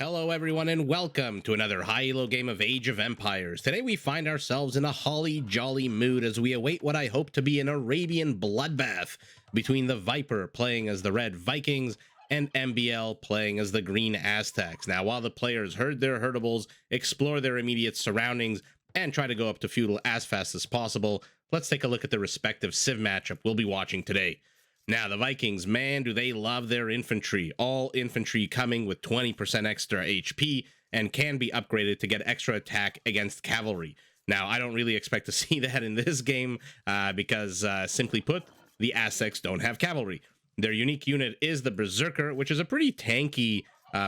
Hello everyone and welcome to another high-elo game of Age of Empires. Today we find ourselves in a holly jolly mood as we await what I hope to be an Arabian bloodbath between the Viper playing as the red Vikings and MbL playing as the green Aztecs. Now while the players herd their herdables, explore their immediate surroundings, and try to go up to Feudal as fast as possible, let's take a look at the respective civ matchup we'll be watching today. Now, the Vikings, man, do they love their infantry. All infantry coming with 20% extra HP and can be upgraded to get extra attack against cavalry. Now, I don't really expect to see that in this game because, simply put, the Aztecs don't have cavalry. Their unique unit is the Berserker, which is a pretty tanky,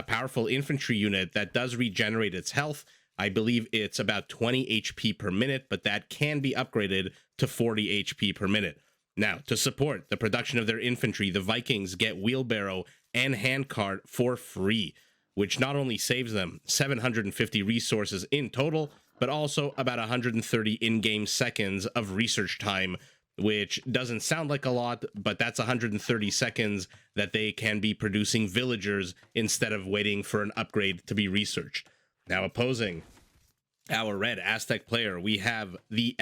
powerful infantry unit that does regenerate its health. I believe it's about 20 HP per minute, but that can be upgraded to 40 HP per minute. Now, to support the production of their infantry, the Vikings get wheelbarrow and handcart for free, which not only saves them 750 resources in total, but also about 130 in-game seconds of research time, which doesn't sound like a lot, but that's 130 seconds that they can be producing villagers instead of waiting for an upgrade to be researched. Now, opposing our red Aztec player, we have the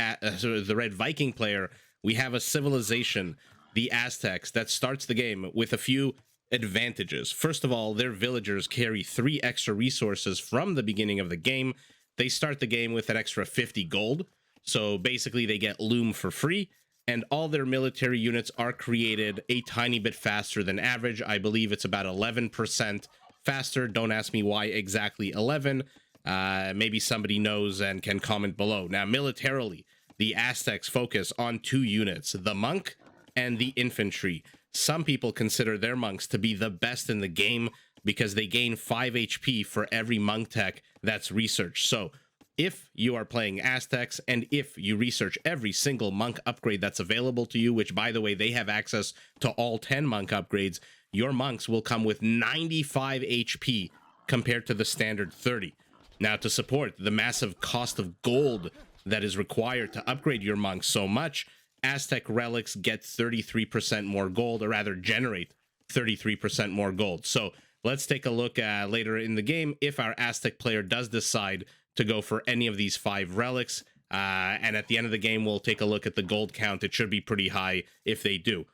red Viking player. We have a civilization, the Aztecs, that starts the game with a few advantages. First of all, their villagers carry 3 extra resources from the beginning of the game. They start the game with an extra 50 gold, so basically they get loom for free, and all their military units are created a tiny bit faster than average. I believe it's about 11% faster. Don't ask me why exactly 11. Maybe somebody knows and can comment below. Now, militarily, the Aztecs focus on 2 units, the monk and the infantry. Some people consider their monks to be the best in the game because they gain 5 HP for every monk tech that's researched. So if you are playing Aztecs and if you research every single monk upgrade that's available to you, which by the way, they have access to all 10 monk upgrades, your monks will come with 95 HP compared to the standard 30. Now, to support the massive cost of gold that is required to upgrade your monks so much, Aztec relics get 33% more gold, or rather generate 33% more gold. So let's take a look later in the game if our Aztec player does decide to go for any of these 5 relics. And at the end of the game, we'll take a look at the gold count. It should be pretty high if they do.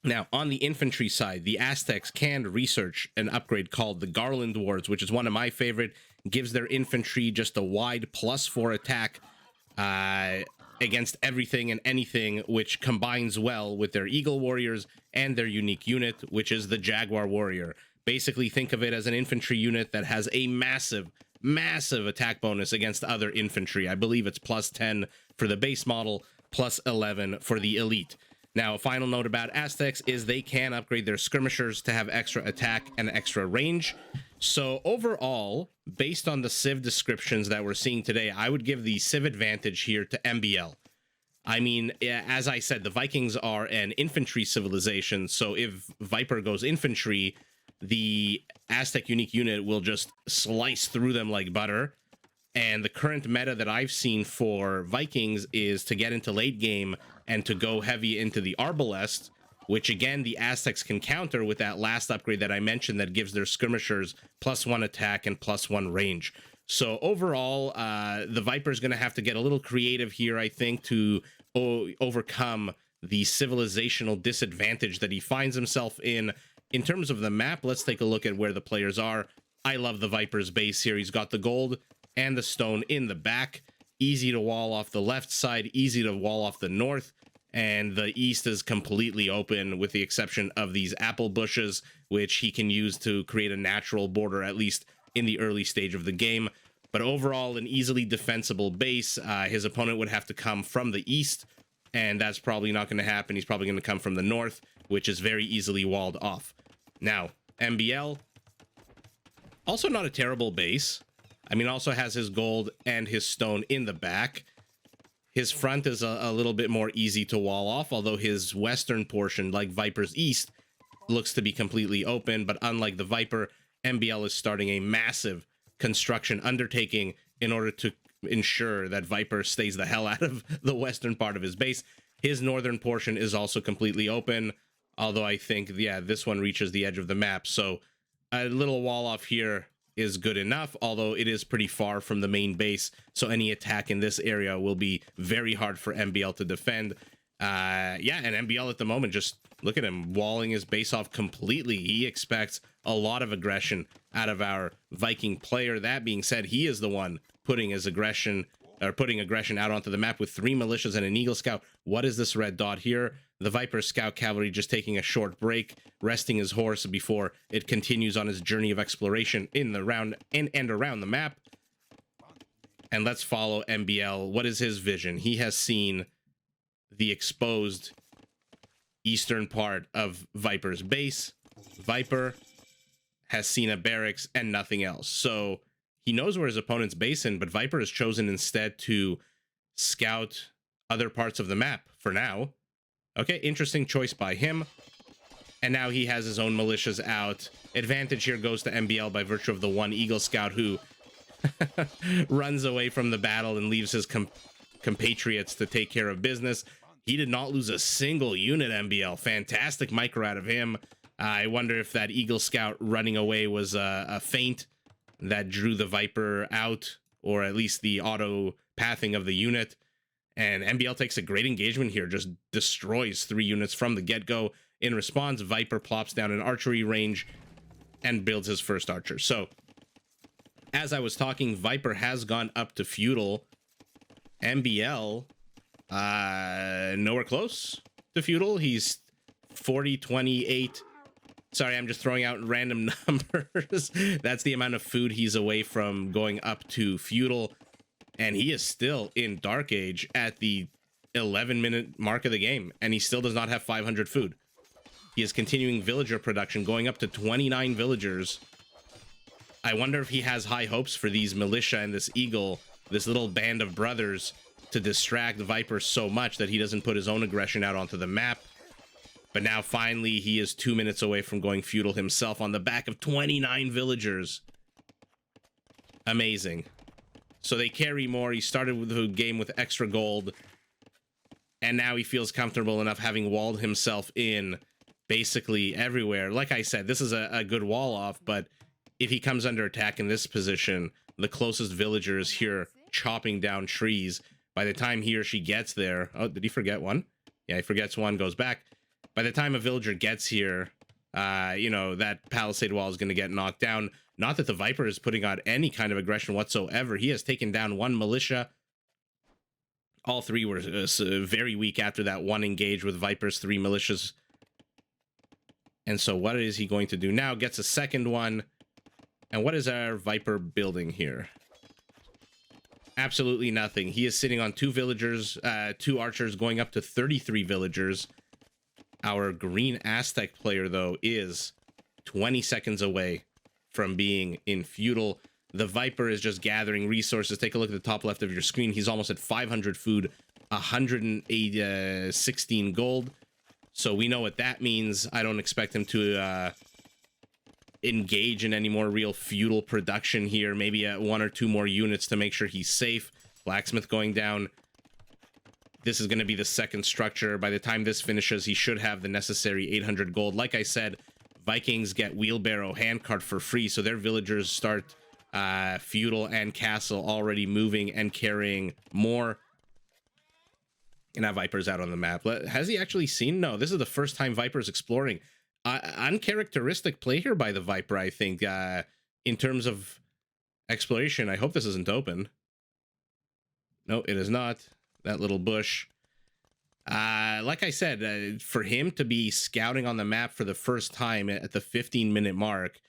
Now, on the infantry side, the Aztecs can research an upgrade called the Garland Wards, which is one of my favorite. Gives their infantry just a wide +4 attack against everything and anything, which combines well with their Eagle Warriors and their unique unit, which is the Jaguar Warrior. Basically, think of it as an infantry unit that has a massive attack bonus against other infantry. I believe it's +10 for the base model, +11 for the elite. Now, a final note about Aztecs is they can upgrade their skirmishers to have extra attack and extra range. So overall, based on the civ descriptions that we're seeing today, I would give the civ advantage here to MbL. I mean, as I said, the Vikings are an infantry civilization, so if Viper goes infantry, the Aztec unique unit will just slice through them like butter. And the current meta that I've seen for Vikings is to get into late game and to go heavy into the Arbalest, which again, the Aztecs can counter with that last upgrade that I mentioned that gives their skirmishers +1 attack and +1 range. So overall, the Viper's going to have to get a little creative here, I think, to overcome the civilizational disadvantage that he finds himself in. In terms of the map, let's take a look at where the players are. I love the Viper's base here. He's got the gold and the stone in the back. Easy to wall off the left side, easy to wall off the north, and the east is completely open with the exception of these apple bushes, which he can use to create a natural border, at least in the early stage of the game. But overall, an easily defensible base. His opponent would have to come from the east, and that's probably not going to happen. He's probably going to come from the north, which is very easily walled off. Now, MbL, also not a terrible base. I mean, also has his gold and his stone in the back. His front is a little bit more easy to wall off, although his western portion, like Viper's east, looks to be completely open. But unlike the Viper, MbL is starting a massive construction undertaking in order to ensure that Viper stays the hell out of the western part of his base. His northern portion is also completely open, although I think, yeah, this one reaches the edge of the map. So a little wall off here is good enough, although it is pretty far from the main base, so any attack in this area will be very hard for MbL to defend. Yeah, and MbL at the moment, just look at him walling his base off completely. He expects a lot of aggression out of our Viking player. That being said, he is the one putting his aggression, or putting aggression out onto the map with 3 militias and an Eagle Scout. What is this red dot here? The Viper Scout Cavalry just taking a short break, resting his horse before it continues on his journey of exploration in the round and around the map. And let's follow MbL. What is his vision? He has seen the exposed eastern part of Viper's base. Viper has seen a barracks and nothing else. So he knows where his opponent's base is, but Viper has chosen instead to scout other parts of the map for now. Okay, interesting choice by him. And now he has his own militias out. Advantage here goes to MbL by virtue of the 1 Eagle Scout who runs away from the battle and leaves his compatriots to take care of business. He did not lose a single unit, MbL. Fantastic micro out of him. I wonder if that Eagle Scout running away was a feint that drew the Viper out, or at least the auto pathing of the unit. And MbL takes a great engagement here, just destroys 3 units from the get-go. In response, Viper plops down an archery range and builds his first archer. So, as I was talking, Viper has gone up to Feudal. MbL, nowhere close to Feudal. He's 40, 28. Sorry, I'm just throwing out random numbers. That's the amount of food he's away from going up to Feudal. And he is still in Dark Age at the 11-minute mark of the game, and he still does not have 500 food. He is continuing villager production, going up to 29 villagers. I wonder if he has high hopes for these militia and this eagle, this little band of brothers, to distract Viper so much that he doesn't put his own aggression out onto the map. But now, finally, he is 2 minutes away from going Feudal himself on the back of 29 villagers. Amazing. So they carry more. He started with the game with extra gold, and now he feels comfortable enough having walled himself in basically everywhere. Like I said, this is a good wall off, but if he comes under attack in this position, the closest villager is here chopping down trees. By the time he or she gets there... Oh, did he forget one? Yeah, he forgets one, goes back. By the time a villager gets here, you know, that palisade wall is going to get knocked down. Not that the Viper is putting out any kind of aggression whatsoever. He has taken down 1 militia. All 3 were very weak after that 1 engage with Viper's 3 militias. And so what is he going to do now? Gets a second one. And what is our Viper building here? Absolutely nothing. He is sitting on 2 villagers, 2 archers, going up to 33 villagers. Our green Aztec player, though, is 20 seconds away from being in Feudal. The Viper is just gathering resources. Take a look at the top left of your screen. He's almost at 500 food, 116 gold. So we know what that means. I don't expect him to engage in any more real Feudal production here. Maybe 1 or 2 more units to make sure he's safe. Blacksmith going down. This is going to be the second structure. By the time this finishes, he should have the necessary 800 gold. Like I said, Vikings get wheelbarrow handcart for free, so their villagers start Feudal and castle already moving and carrying more. And now Viper's out on the map. Has he actually seen? No, this is the first time Viper's exploring. Uncharacteristic play here by the Viper, I think, in terms of exploration. I hope this isn't open. No, it is not. That little bush. Like I said, for him to be scouting on the map for the first time at the 15-minute mark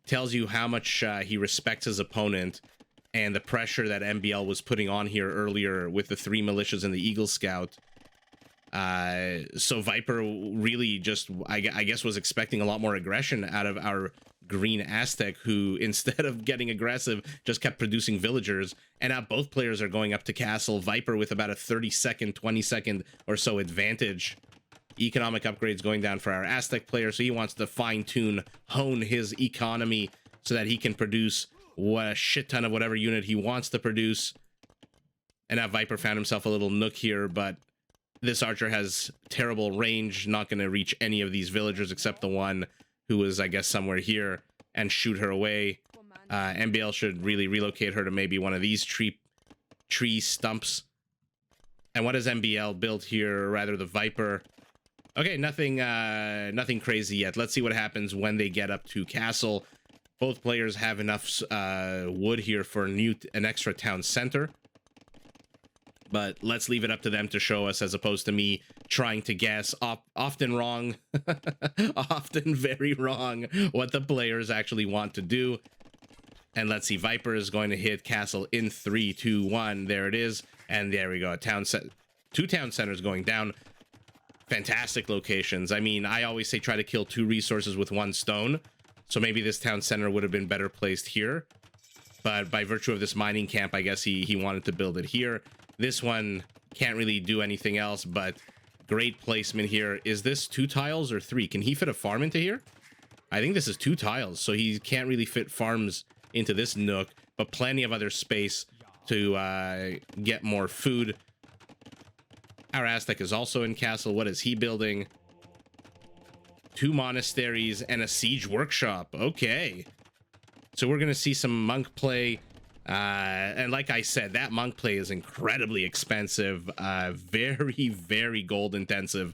tells you how much he respects his opponent and the pressure that MbL was putting on here earlier with the 3 militias and the Eagle Scout. So Viper really just, I guess, was expecting a lot more aggression out of our green Aztec, who, instead of getting aggressive, just kept producing villagers. And now both players are going up to castle. Viper with about a 30-second, 20-second or so advantage. Economic upgrades going down for our Aztec player, so he wants to fine-tune, hone his economy so that he can produce a shit ton of whatever unit he wants to produce. And now Viper found himself a little nook here, but this archer has terrible range, not going to reach any of these villagers except the one who was, I guess, somewhere here, and shoot her away. MbL should really relocate her to maybe one of these tree stumps. And what does MbL build here? Or rather, the Viper. Okay, nothing crazy yet. Let's see what happens when they get up to castle. Both players have enough wood here for an extra town center. But let's leave it up to them to show us, as opposed to me trying to guess, often wrong, often very wrong, what the players actually want to do. And let's see, Viper is going to hit castle in 3, 2, 1. There it is. And there we go. Two town centers going down. Fantastic locations. I mean, I always say try to kill 2 resources with 1 stone. So maybe this town center would have been better placed here. But by virtue of this mining camp, I guess he wanted to build it here. This one can't really do anything else, but great placement here. Is this 2 tiles or 3? Can he fit a farm into here? I think this is 2 tiles, so he can't really fit farms into this nook, but plenty of other space to get more food. Our Aztec is also in castle. What is he building? 2 monasteries and a siege workshop. Okay. So we're going to see some monk play. And like I said, that monk play is incredibly expensive. Very, very gold intensive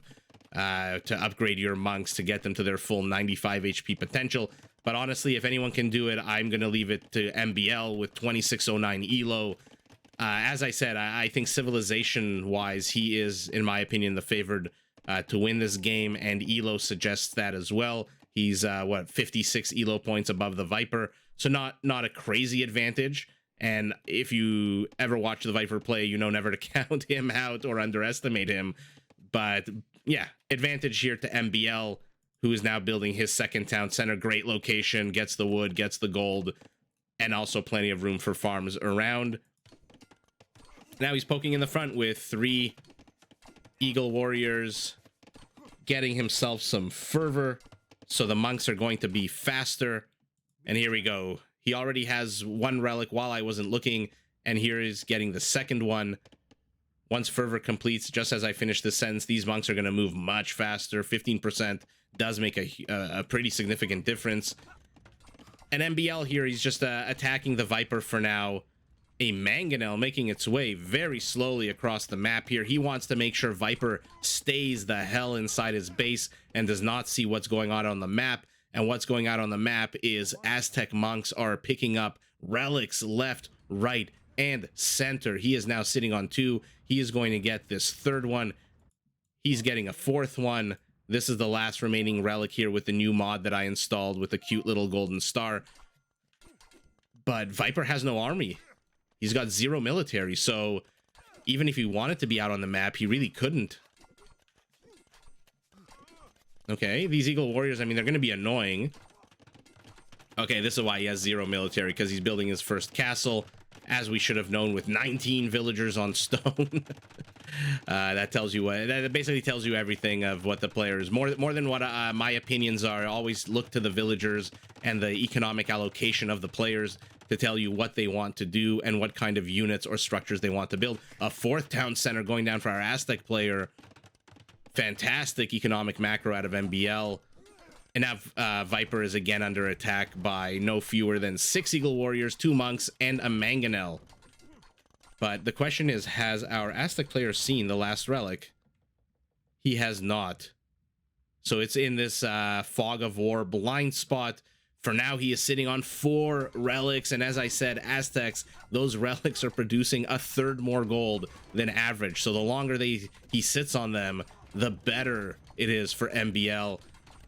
to upgrade your monks to get them to their full 95 HP potential. But honestly, if anyone can do it, I'm going to leave it to MbL with 2609 Elo. As I said, I think civilization-wise, he is, in my opinion, the favored to win this game, and Elo suggests that as well. He's, 56 Elo points above the Viper, so not a crazy advantage. And if you ever watch the Viper play, you know never to count him out or underestimate him. But yeah, advantage here to MbL, who is now building his 2nd town center. Great location, gets the wood, gets the gold, and also plenty of room for farms around. Now he's poking in the front with 3 Eagle Warriors, getting himself some fervor, so the monks are going to be faster. And here we go. He already has 1 relic while I wasn't looking, and here is getting the 2nd one. Once fervor completes, just as I finish this sentence, these monks are going to move much faster. 15% does make a pretty significant difference. And MbL here, he's just attacking the Viper for now. A mangonel making its way very slowly across the map here. He wants to make sure Viper stays the hell inside his base and does not see what's going on the map. And what's going on the map is Aztec monks are picking up relics left, right, and center. He is now sitting on 2. He is going to get this 3rd one. He's getting a 4th one. This is the last remaining relic here with the new mod that I installed with the cute little golden star. But Viper has no army. He's got 0 military, so even if he wanted to be out on the map, he really couldn't. Okay, these Eagle Warriors, I mean, they're going to be annoying. Okay, this is why he has 0 military, because he's building his first castle, as we should have known, with 19 villagers on stone. That tells you what, that basically tells you everything of what the players, more than what my opinions are. Always look to the villagers and the economic allocation of the players to tell you what they want to do and what kind of units or structures they want to build. A 4th town center going down for our Aztec player. Fantastic economic macro out of MbL. And now Viper is again under attack by no fewer than 6 Eagle Warriors, 2 monks, and a mangonel. But the question is, has our Aztec player seen the last relic? He has not. So it's in this fog of war blind spot. For now, he is sitting on 4 relics, and as I said, Aztecs, those relics are producing a 1/3 more gold than average. So the longer he sits on them, the better it is for MbL.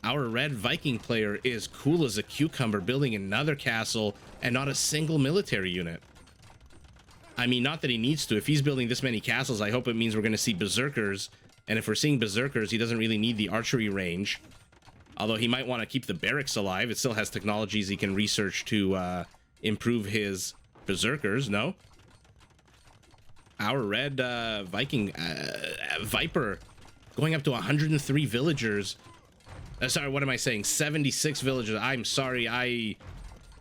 Our red Viking player is cool as a cucumber, building another castle and not a single military unit. I mean, not that he needs to. If he's building this many castles, I hope it means we're going to see berserkers. And if we're seeing berserkers, he doesn't really need the archery range. Although he might want to keep the barracks alive. It still has technologies he can research to improve his berserkers, no? Our red Viking Viper going up to 103 villagers. Sorry, what am I saying? 76 villagers. I'm sorry, I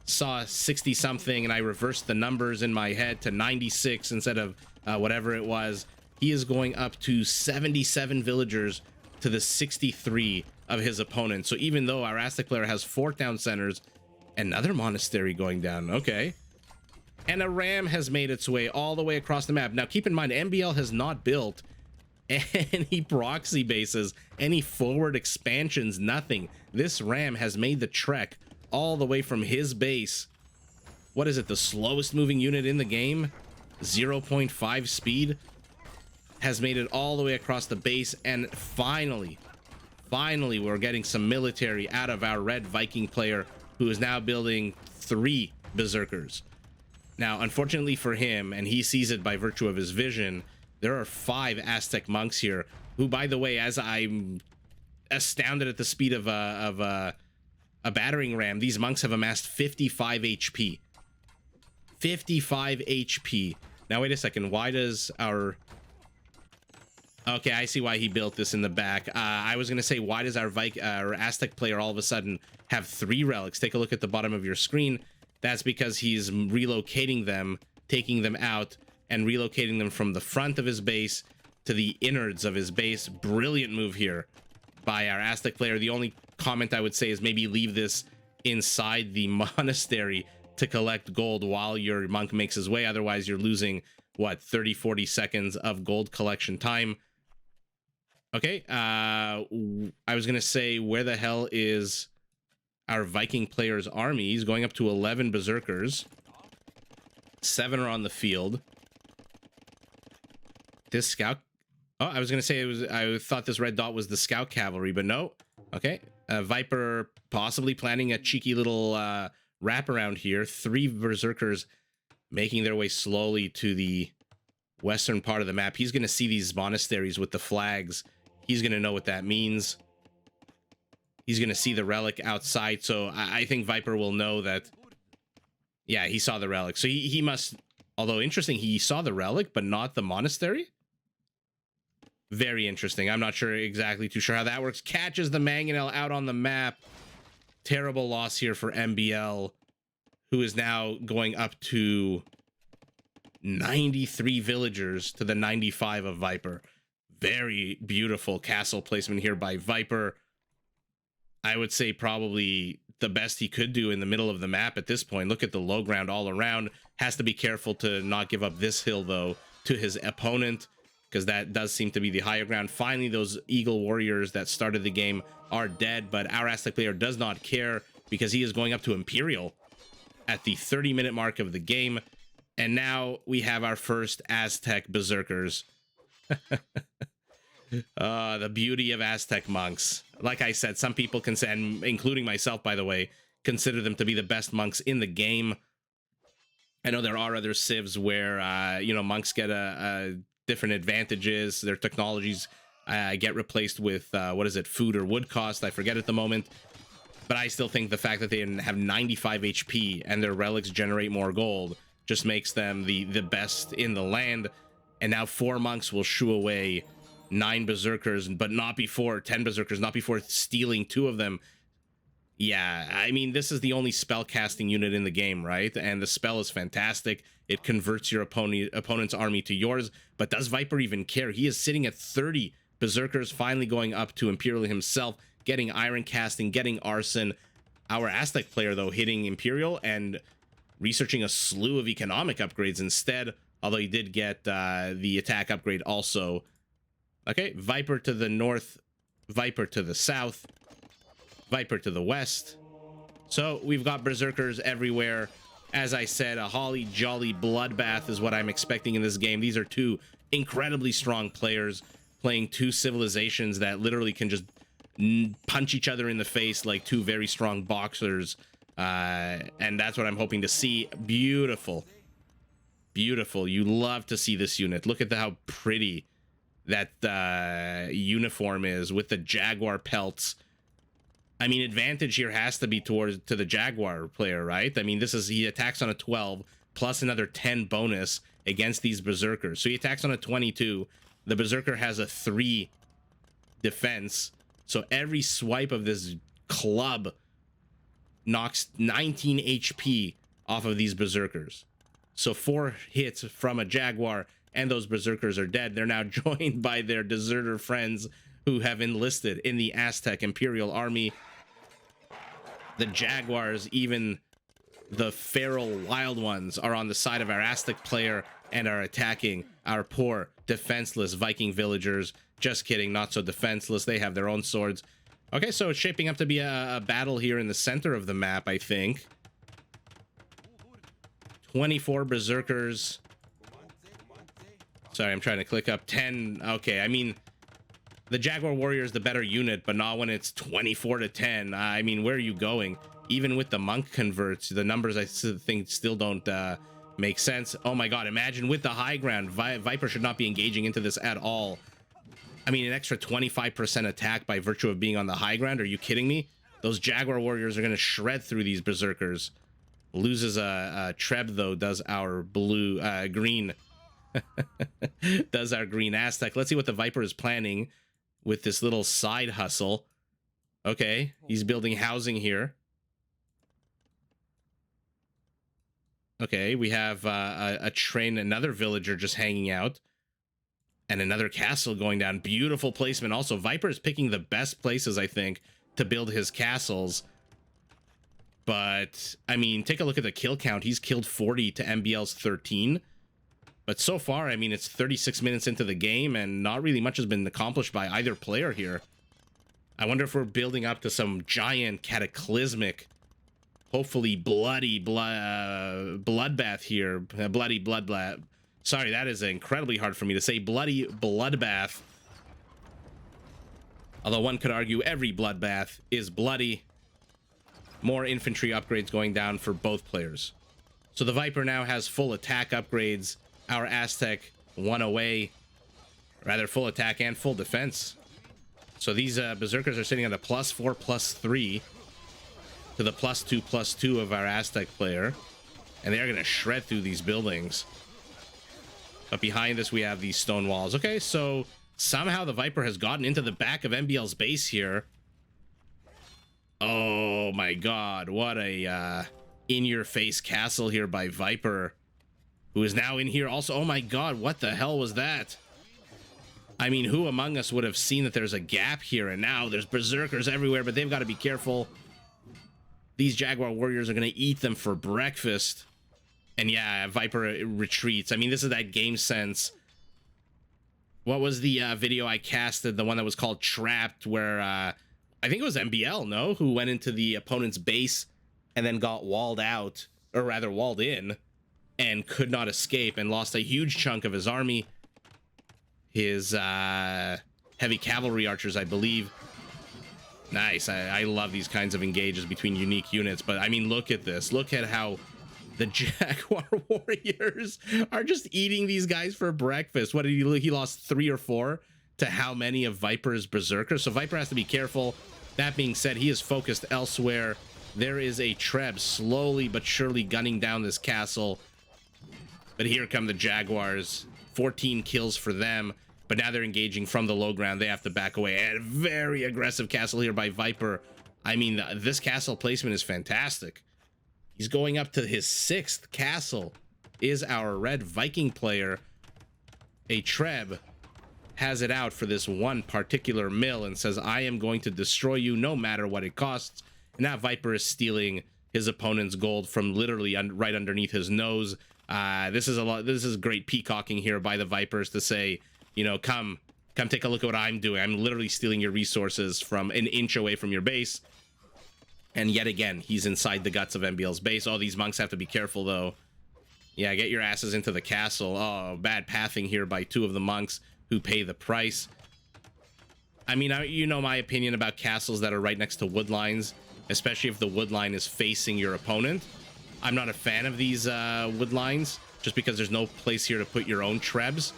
saw 60 something and I reversed the numbers in my head to 96 instead of whatever it was. He is going up to 77 villagers to the 63 of his opponent. So even though our Aztec player has 4 town centers, Another monastery going down. Okay. And a ram has made its way all the way across the map. Now, keep in mind, MbL has not built any proxy bases, any forward expansions, nothing. This ram has made the trek all the way from his base. What is it? The slowest moving unit in the game? 0.5 speed. Has made it all the way across the base. And finally, we're getting some military out of our red Viking player, who is now building 3 berserkers. Now, unfortunately for him, and he sees it by virtue of his vision, there are 5 Aztec monks here, who, by the way, as I'm astounded at the speed of a battering ram, these monks have amassed 55 HP. 55 HP. Now, wait a second. Why does our... Okay, I see why he built this in the back. I was going to say, why does our Aztec player all of a sudden have 3 relics? Take a look at the bottom of your screen. That's because he's relocating them, taking them out, and relocating them from the front of his base to the innards of his base. Brilliant move here by our Aztec player. The only comment I would say is maybe leave this inside the monastery to collect gold while your monk makes his way. Otherwise, you're losing, what, 30-40 seconds of gold collection time. Okay, I was going to say, where the hell is our Viking player's army? He's going up to 11 berserkers. 7 are on the field. This scout... Oh, I was going to say, I thought this red dot was the scout cavalry, but no. Okay, Viper possibly planning a cheeky little wraparound here. 3 berserkers making their way slowly to the western part of the map. He's going to see these monasteries with the flags. He's going to know what that means. He's going to see the relic outside. So I think Viper will know that, yeah, he saw the relic. So he must, although interesting, he saw the relic, but not the monastery. Very interesting. I'm not sure exactly too sure how that works. Catches the mangonel out on the map. Terrible loss here for MbL, who is now going up to 93 villagers to the 95 of Viper. Very beautiful castle placement here by Viper. I would say probably the best he could do in the middle of the map at this point. Look at the low ground all around. Has to be careful to not give up this hill, though, to his opponent, because that does seem to be the higher ground. Finally, those Eagle Warriors that started the game are dead, but our Aztec player does not care because he is going up to Imperial at the 30-minute mark of the game. And now we have our first Aztec berserkers. The beauty of Aztec monks. Like I said, some people can say, and including myself, by the way, consider them to be the best monks in the game. I know there are other civs where, you know, monks get different advantages. Their technologies get replaced with, what is it, food or wood cost? I forget at the moment. But I still think the fact that they have 95 HP and their relics generate more gold just makes them the best in the land. And now 4 monks will shoo away 9 berserkers, but not before 10 berserkers, not before stealing 2 of them. Yeah, I mean, this is the only spell casting unit in the game, right? And the spell is fantastic. It converts your opponent's army to yours. But does Viper even care? He is sitting at 30 berserkers, finally going up to Imperial himself, getting iron casting, getting arson. Our Aztec player, though, hitting Imperial and researching a slew of economic upgrades instead, although he did get the attack upgrade also. Okay, Viper to the north, Viper to the south, Viper to the west. So we've got berserkers everywhere. As I said, a holly jolly bloodbath is what I'm expecting in this game. These are 2 incredibly strong players playing 2 civilizations that literally can just punch each other in the face like 2 very strong boxers. And that's what I'm hoping to see. Beautiful. Beautiful. You love to see this unit. Look at how pretty that uniform is with the Jaguar pelts. I mean, advantage here has to be to the Jaguar player, right? I mean, he attacks on a 12 plus another 10 bonus against these berserkers. So he attacks on a 22. The berserker has a 3 defense. So every swipe of this club knocks 19 HP off of these berserkers. So 4 hits from a Jaguar and those berserkers are dead. They're now joined by their deserter friends who have enlisted in the Aztec Imperial army. The Jaguars even the feral wild ones are on the side of our Aztec player and are attacking our poor defenseless Viking villagers. Just kidding, not so defenseless. They have their own swords. Okay, so it's shaping up to be a battle here in the center of the map, I think. 24 berserkers. Sorry, I'm trying to click up. 10. Okay, I mean, the Jaguar Warrior is the better unit, but not when it's 24 to 10. I mean, where are you going? Even with the monk converts, the numbers I think still don't make sense. Oh my god, imagine with the high ground. Viper should not be engaging into this at all. I mean, an extra 25% attack by virtue of being on the high ground. Are you kidding me? Those Jaguar Warriors are going to shred through these berserkers. Loses a Treb, though, does our green. Does our green Aztec. Let's see what the Viper is planning with this little side hustle. Okay, he's building housing here. Okay, we have a train, another villager just hanging out. And another castle going down. Beautiful placement. Also, Viper is picking the best places, I think, to build his castles. But, I mean, take a look at the kill count. He's killed 40 to MbL's 13. But so far, I mean, it's 36 minutes into the game, and not really much has been accomplished by either player here. I wonder if we're building up to some giant, cataclysmic, hopefully bloody bloodbath here. Bloody bloodbath. Sorry, that is incredibly hard for me to say. Bloody bloodbath. Although one could argue every bloodbath is bloody. More infantry upgrades going down for both players. So the Viper now has full attack upgrades. Our Aztec one away. Rather, full attack and full defense. So these berserkers are sitting at a +4, +3 to the +2/+2 of our Aztec player. And they are going to shred through these buildings. But behind us, we have these stone walls. Okay, so somehow the Viper has gotten into the back of MbL's base here. Oh my god, what a in-your-face castle here by Viper, who is now in here also. Oh my god, what the hell was that? I mean, who among us would have seen that there's a gap here, and now there's berserkers everywhere, but they've got to be careful. These Jaguar Warriors are going to eat them for breakfast. And yeah, Viper retreats. I mean, this is that game sense. What was the video I casted? The one that was called Trapped, where I think it was MbL, no? Who went into the opponent's base and then got walled out, or rather walled in, and could not escape and lost a huge chunk of his army. His heavy cavalry archers, I believe. Nice. I love these kinds of engages between unique units. But I mean, look at this. Look at how the Jaguar Warriors are just eating these guys for breakfast. What did he lost 3 or 4 to how many of Viper's berserkers? So Viper has to be careful. That being said, he is focused elsewhere. There is a Treb slowly but surely gunning down this castle. But here come the Jaguars. 14 kills for them. But now they're engaging from the low ground. They have to back away. And a very aggressive castle here by Viper. I mean, this castle placement is fantastic. He's going up to his 6th castle. Is our red Viking player. A Treb has it out for this one particular mill and says, I am going to destroy you no matter what it costs. And now Viper is stealing his opponent's gold from literally right underneath his nose. This is great peacocking here by the Vipers to say, you know, come take a look at what I'm doing. I'm literally stealing your resources from an inch away from your base. And yet again, he's inside the guts of MbL's base. Oh, these monks have to be careful, though. Yeah, get your asses into the castle. Oh, bad pathing here by 2 of the monks who pay the price. I mean, you know my opinion about castles that are right next to wood lines, especially if the wood line is facing your opponent. I'm not a fan of these wood lines, just because there's no place here to put your own Trebs.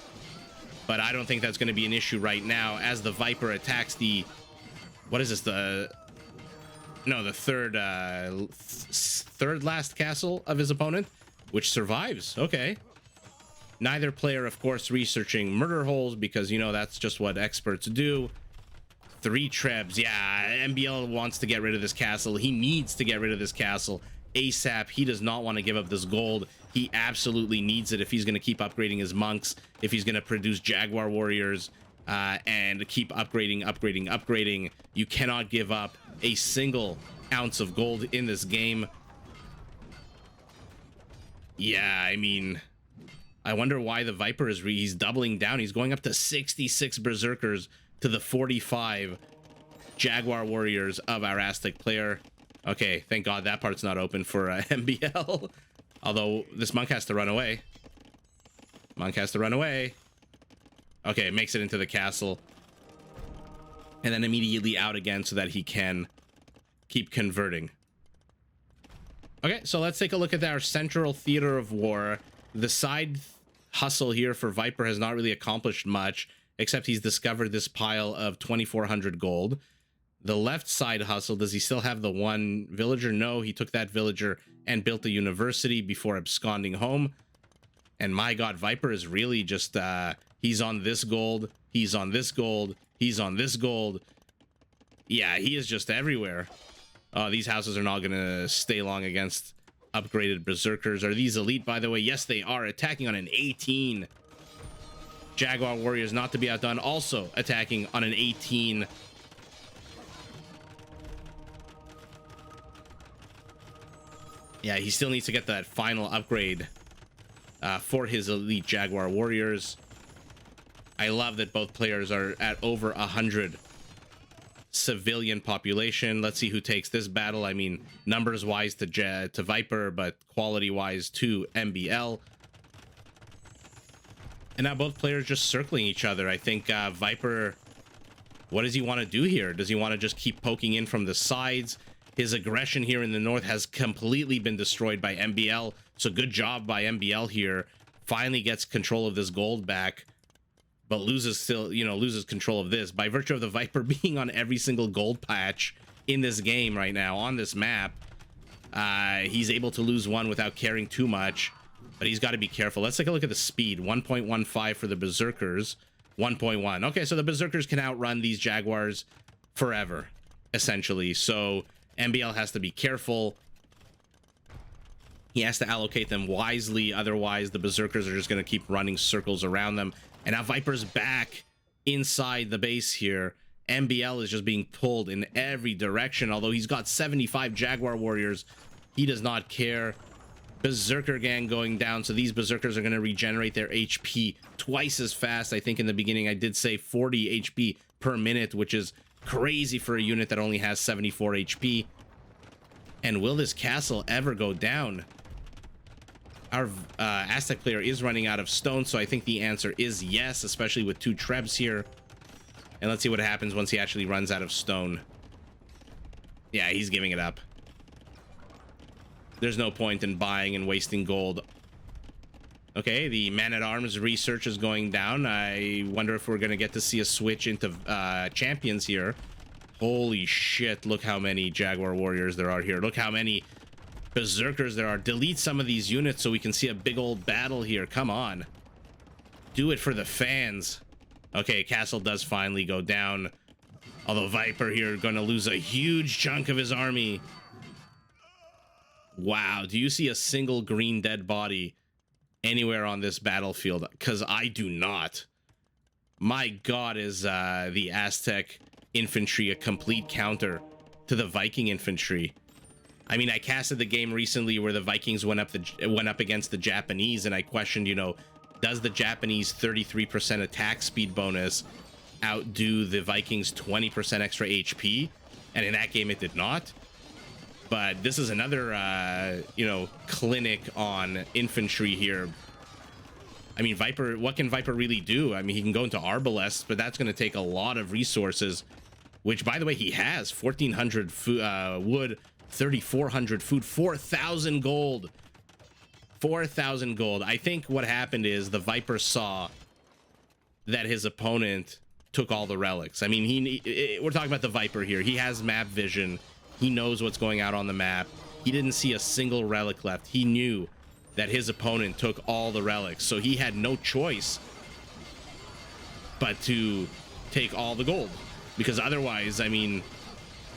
But I don't think that's going to be an issue right now as the Viper attacks the... What is this? The third last castle of his opponent, which survives. Okay. Neither player, of course, researching murder holes because, you know, that's just what experts do. 3 Trebs. Yeah, MbL wants to get rid of this castle. He needs to get rid of this castle ASAP. He does not want to give up this gold. He absolutely needs it if he's going to keep upgrading his monks, if he's going to produce Jaguar Warriors, and keep upgrading. You cannot give up a single ounce of gold in this game. Yeah, I mean, I wonder why the Viper is he's doubling down. He's going up to 66 Berserkers to the 45 Jaguar Warriors of our Aztec player. Okay, thank God that part's not open for MbL. Although this monk has to run away. Monk has to run away. Okay, makes it into the castle. And then immediately out again so that he can keep converting. Okay, so let's take a look at our central theater of war. The side hustle here for Viper has not really accomplished much, except he's discovered this pile of 2,400 gold. The left side hustle, does he still have the one villager? No, he took that villager and built a university before absconding home. And my God, Viper is really just, he's on this gold, he's on this gold, he's on this gold. Yeah, he is just everywhere. These houses are not going to stay long against upgraded berserkers. Are these elite, by the way? Yes, they are. Attacking on an 18. Jaguar Warriors, not to be outdone, also attacking on an 18. Yeah, he still needs to get that final upgrade for his elite Jaguar Warriors. I love that both players are at over 100 civilian population. Let's see who takes this battle. I mean, numbers wise to Viper, but quality wise to MbL. And now both players just circling each other. I think Viper, what does he want to do here? Does he want to just keep poking in from the sides? His aggression here in the north has completely been destroyed by MbL. So good job by MbL here. Finally gets control of this gold back, but loses control of this by virtue of the Viper being on every single gold patch in this game right now on this map. He's able to lose one without caring too much, but he's got to be careful. Let's take a look at the speed. 1.15 for the Berserkers. 1.1. Okay, so the Berserkers can outrun these Jaguars forever, essentially. So MbL has to be careful. He has to allocate them wisely. Otherwise, the Berserkers are just going to keep running circles around them. And now Viper's back inside the base here. MbL is just being pulled in every direction. Although he's got 75 Jaguar Warriors, he does not care. Berserker gang going down. So these Berserkers are going to regenerate their HP twice as fast. I think in the beginning I did say 40 HP per minute, which is crazy for a unit that only has 74 HP. And will this castle ever go down? Our Aztec player is running out of stone, so I think the answer is yes, especially with 2 trebs here. And let's see what happens once he actually runs out of stone. Yeah, he's giving it up. There's no point in buying and wasting gold. Okay, the man-at-arms research is going down. I wonder if we're going to get to see a switch into champions here. Holy shit, look how many Jaguar Warriors there are here. Look how many Berserkers there are. Delete some of these units so we can see a big old battle here. Come on. Do it for the fans. Okay, castle does finally go down. Although Viper here going to lose a huge chunk of his army. Wow, do you see a single green dead body anywhere on this battlefield? Because I do not. My God, is the Aztec infantry a complete counter to the Viking infantry. I mean, I casted the game recently where the Vikings went up against the Japanese, and I questioned, you know, does the Japanese 33% attack speed bonus outdo the Vikings 20% extra HP? And in that game, it did not. But this is another, you know, clinic on infantry here. I mean, Viper, what can Viper really do? I mean, he can go into Arbalest, but that's going to take a lot of resources, which, by the way, he has 1,400 wood, 3,400 food, 4,000 gold. 4,000 gold. I think what happened is the Viper saw that his opponent took all the relics. I mean, we're talking about the Viper here. He has map vision. He knows what's going out on the map. He didn't see a single relic left. He knew that his opponent took all the relics, so he had no choice but to take all the gold, because otherwise, I mean,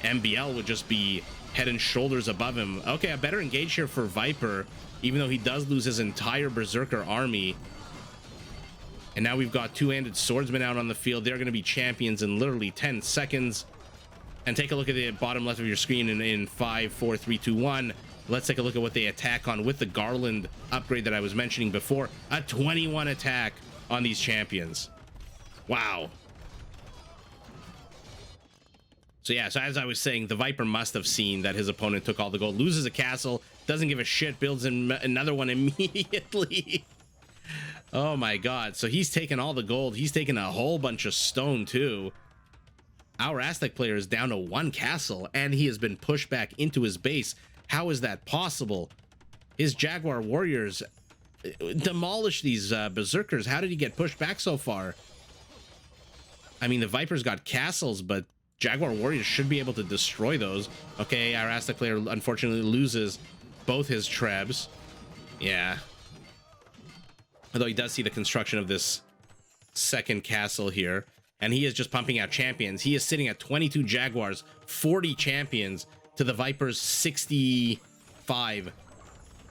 MbL would just be head and shoulders above him. Okay, a better engage here for Viper, even though he does lose his entire Berserker army. And now we've got 2-handed swordsmen out on the field. They're going to be champions in literally 10 seconds. And take a look at the bottom left of your screen in 5, 4, 3, 2, 1. Let's take a look at what they attack on with the Garland upgrade that I was mentioning before. A 21 attack on these champions. Wow. So yeah, so as I was saying, the Viper must have seen that his opponent took all the gold, loses a castle, doesn't give a shit, builds another one immediately. Oh my god. So he's taken all the gold. He's taken a whole bunch of stone too. Our Aztec player is down to 1 castle, and he has been pushed back into his base. How is that possible? His Jaguar warriors demolished these berserkers. How did he get pushed back so far? I mean, the Viper's got castles, but Jaguar warriors should be able to destroy those. Okay, our Aztec player unfortunately loses both his trebs. Yeah. Although he does see the construction of this second castle here. And he is just pumping out champions. He is sitting at 22 Jaguars, 40 champions to the Viper's 65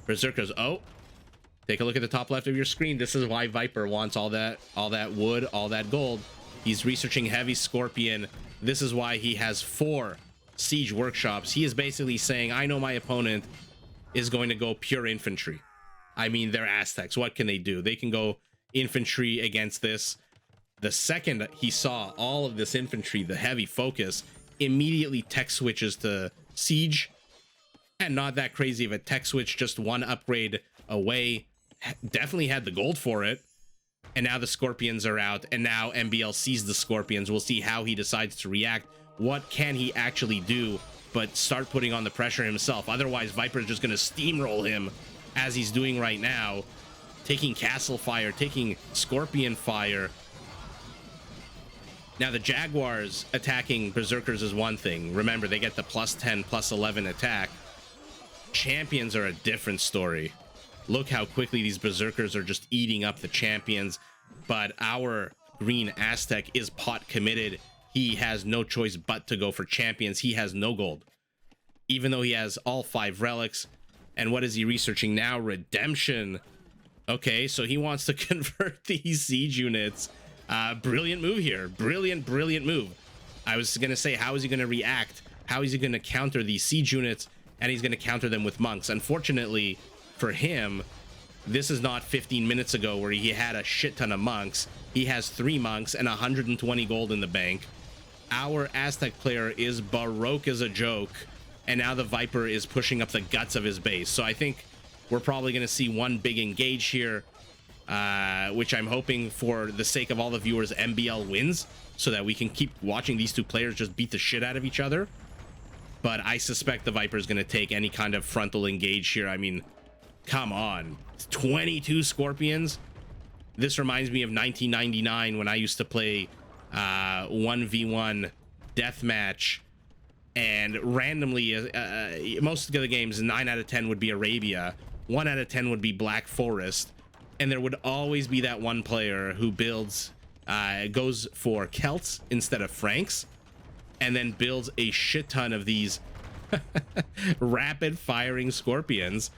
berserkers. Oh, take a look at the top left of your screen. This is why Viper wants all that wood, all that gold. He's researching heavy scorpion. This is why he has 4 siege workshops. He is basically saying, I know my opponent is going to go pure infantry. I mean, they're Aztecs. What can they do? They can go infantry against this. The second he saw all of this infantry, the heavy focus, immediately tech switches to siege. And not that crazy of a tech switch, just 1 upgrade away. Definitely had the gold for it. And now the scorpions are out, and now MbL sees the scorpions. We'll see how he decides to react. What can he actually do but start putting on the pressure himself? Otherwise, Viper's just going to steamroll him as he's doing right now. Taking castle fire, taking scorpion fire. Now, the Jaguars attacking berserkers is one thing. Remember, they get the +10, +11 attack. Champions are a different story. Look how quickly these berserkers are just eating up the champions. But our green Aztec is pot committed. He has no choice but to go for champions. He has no gold, even though he has all 5 relics. And what is he researching now? Redemption. Okay, so he wants to convert these siege units. Brilliant move here. Brilliant move. I was gonna say, how is he gonna react? How is he gonna counter these siege units? And he's gonna counter them with monks. Unfortunately for him, this is not 15 minutes ago where he had a shit ton of monks. He has 3 monks and 120 gold in the bank. Our Aztec player is baroque as a joke, and now the Viper is pushing up the guts of his base. So I think we're probably gonna see one big engage here. Which I'm hoping, for the sake of all the viewers, MbL wins, so that we can keep watching these 2 players just beat the shit out of each other. But I suspect the Viper is going to take any kind of frontal engage here. I mean, come on. 22 scorpions. This reminds me of 1999 when I used to play 1v1 deathmatch. And randomly, most of the games, 9 out of 10 would be Arabia. 1 out of 10 would be Black Forest. And there would always be that one player who builds, goes for Celts instead of Franks, and then builds a shit ton of these rapid firing scorpions.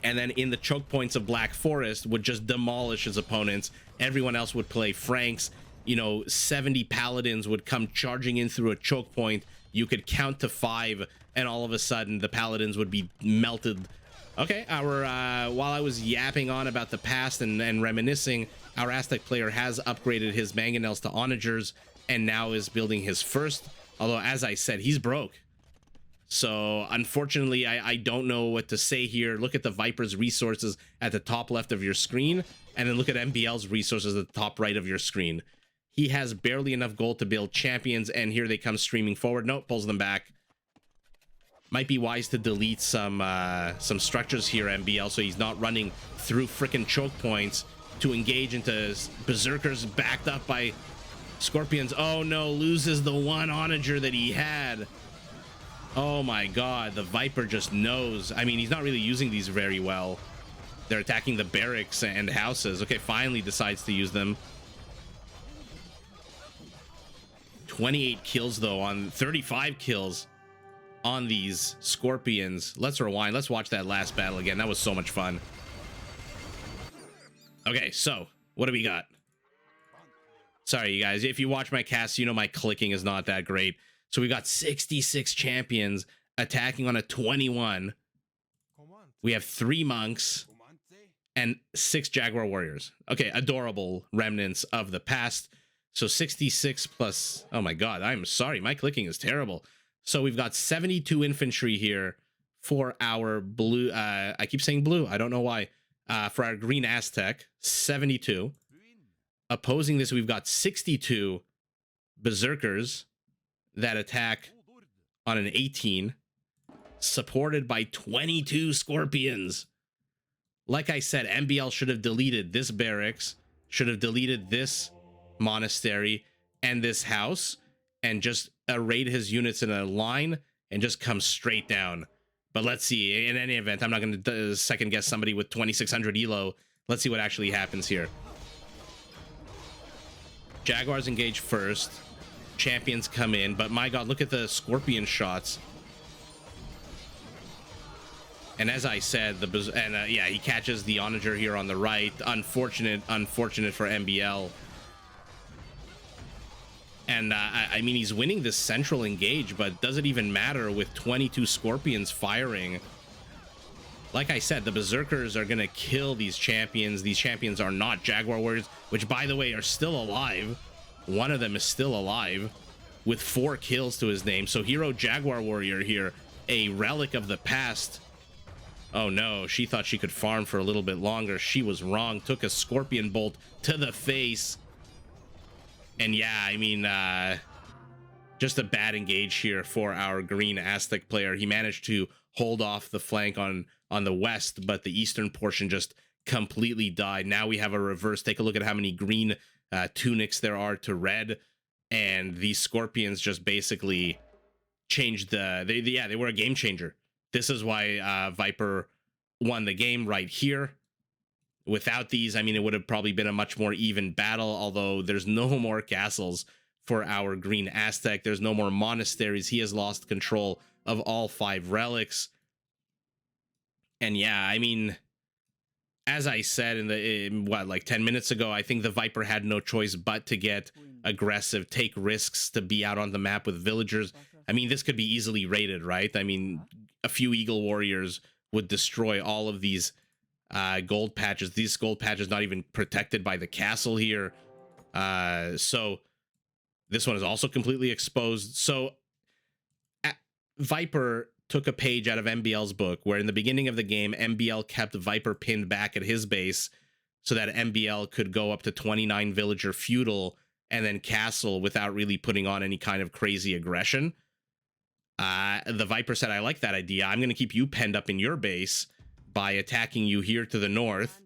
And then in the choke points of Black Forest would just demolish his opponents. Everyone else would play Franks. You know, 70 paladins would come charging in through a choke point. You could count to 5, and all of a sudden the paladins would be melted. Okay, while I was yapping on about the past and reminiscing, our Aztec player has upgraded his mangonels to onagers and now is building his first. Although, as I said, he's broke. So, unfortunately, I don't know what to say here. Look at the Viper's resources at the top left of your screen, and then look at MbL's resources at the top right of your screen. He has barely enough gold to build champions, and here they come streaming forward. Nope, pulls them back. Might be wise to delete some structures here, MbL, so he's not running through frickin' choke points to engage into berserkers backed up by scorpions. Oh no, loses the one onager that he had. Oh my god, the Viper just knows. I mean, he's not really using these very well. They're attacking the barracks and houses. Okay, finally decides to use them. 28 kills though, on 35 kills on these scorpions. Let's rewind. Let's watch that last battle again. That was so much fun. Okay, so what do we got? Sorry, you guys. If you watch my cast, you know my clicking is not that great. So we got 66 champions attacking on a 21. We have 3 monks and 6 jaguar warriors. Okay, adorable remnants of the past. So 66 plus, oh my god, I'm sorry, my clicking is terrible. So we've got 72 infantry here for our blue, I keep saying blue, I don't know why. For our green Aztec, 72. Opposing this, we've got 62 berserkers that attack on an 18, supported by 22 scorpions. Like I said, MbL should have deleted this barracks, should have deleted this monastery and this house, and just arrayed his units in a line and just come straight down. But let's see. In any event, I'm not going to second guess somebody with 2600 elo. Let's see what actually happens here. Jaguars engage first. Champions come in, but my god, look at the scorpion shots. And as I said, yeah, he catches the onager here on the right. Unfortunate for MbL. And I mean, he's winning this central engage, but does it even matter with 22 scorpions firing? Like I said, the berserkers are gonna kill these champions. These champions are not jaguar warriors, which, by the way, are still alive. One of them is still alive with 4 kills to his name. So hero jaguar warrior here, a relic of the past. Oh no, she thought she could farm for a little bit longer. She was wrong. Took a scorpion bolt to the face. And yeah, I mean, just a bad engage here for our green Aztec player. He managed to hold off the flank on the west, but the eastern portion just completely died. Now we have a reverse. Take a look at how many green tunics there are to red, and these scorpions just basically changed they were a game changer. This is why Viper won the game right here. Without these, I mean, it would have probably been a much more even battle, although there's no more castles for our green Aztec. There's no more monasteries. He has lost control of all 5 relics. And yeah, I mean, as I said like 10 minutes ago, I think the Viper had no choice but to get aggressive, take risks, to be out on the map with villagers. I mean, this could be easily raided, right? I mean, a few Eagle Warriors would destroy all of these gold patches. These gold patches not even protected by the castle here. So this one is also completely exposed. So Viper took a page out of MbL's book, where in the beginning of the game, MbL kept Viper pinned back at his base so that MbL could go up to 29 villager feudal and then castle without really putting on any kind of crazy aggression. The Viper said, I like that idea. I'm going to keep you penned up in your base by attacking you here to the north,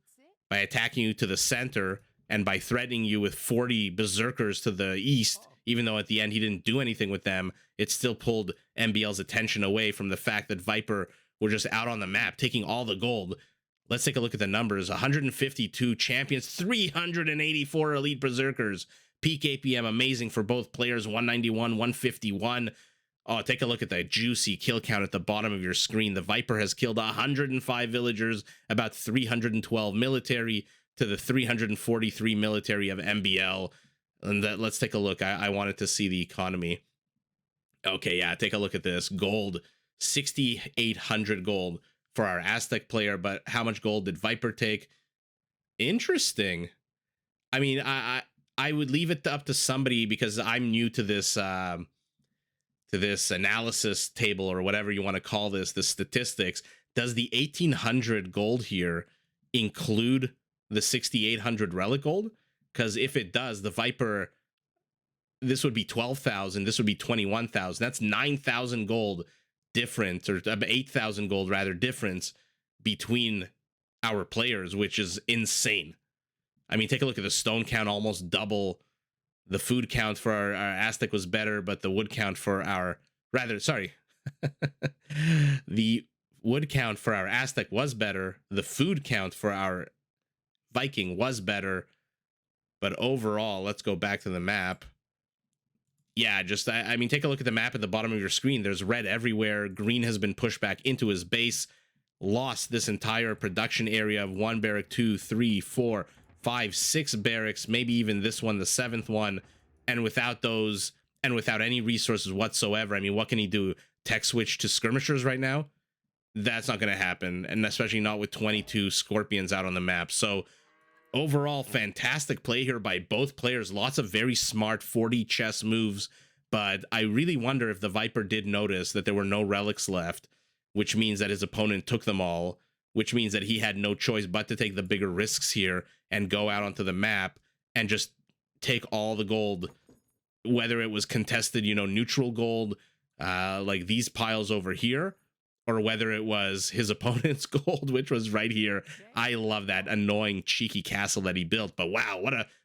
by attacking you to the center, and by threatening you with 40 berserkers to the east. Even though at the end he didn't do anything with them, it still pulled MbL's attention away from the fact that Viper were just out on the map taking all the gold. Let's take a look at the numbers. 152 champions, 384 elite berserkers. Peak APM amazing for both players, 191, 151. Oh, take a look at that juicy kill count at the bottom of your screen. The Viper has killed 105 villagers, about 312 military to the 343 military of MbL. And let's take a look. I wanted to see the economy. Okay, yeah, take a look at this. Gold, 6,800 gold for our Aztec player, but how much gold did Viper take? Interesting. I mean, I would leave it up to somebody, because I'm new to this analysis table, or whatever you want to call this, the statistics. Does the 1,800 gold here include the 6,800 relic gold? Because if it does, the Viper, this would be 12,000. This would be 21,000. That's 9,000 gold difference, or 8,000 gold rather difference between our players, which is insane. I mean, take a look at the stone count, almost double. The food count for our Aztec was better, but the wood count for our, the wood count for our Aztec was better. The food count for our Viking was better. But overall, let's go back to the map. Yeah, just, I mean, take a look at the map at the bottom of your screen. There's red everywhere. Green has been pushed back into his base. Lost this entire production area of 1 barrack, 2, 3, 4, 5, 6 barracks, maybe even this one, the 7th one. And without those, and without any resources whatsoever, I mean, what can he do? Tech switch to skirmishers right now? That's not going to happen, and especially not with 22 Scorpions out on the map. So overall, fantastic play here by both players. Lots of very smart 40 chess moves, but I really wonder if the Viper did notice that there were no relics left, which means that his opponent took them all, which means that he had no choice but to take the bigger risks here and go out onto the map and just take all the gold, whether it was contested, neutral gold, like these piles over here, or whether it was his opponent's gold, which was right here. I love that annoying cheeky castle that he built. But wow,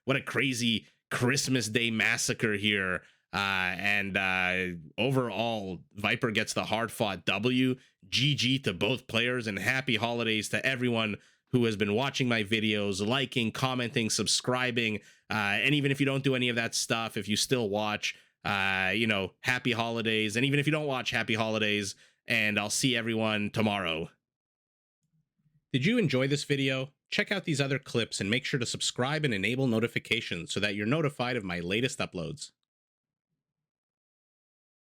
what a crazy Christmas Day massacre here. And overall, Viper gets the hard-fought W. GG to both players, and happy holidays to everyone who has been watching my videos, liking, commenting, subscribing, and even if you don't do any of that stuff, if you still watch, happy holidays. And even if you don't watch, happy holidays, and I'll see everyone tomorrow. Did you enjoy this video? Check out these other clips and make sure to subscribe and enable notifications so that you're notified of my latest uploads.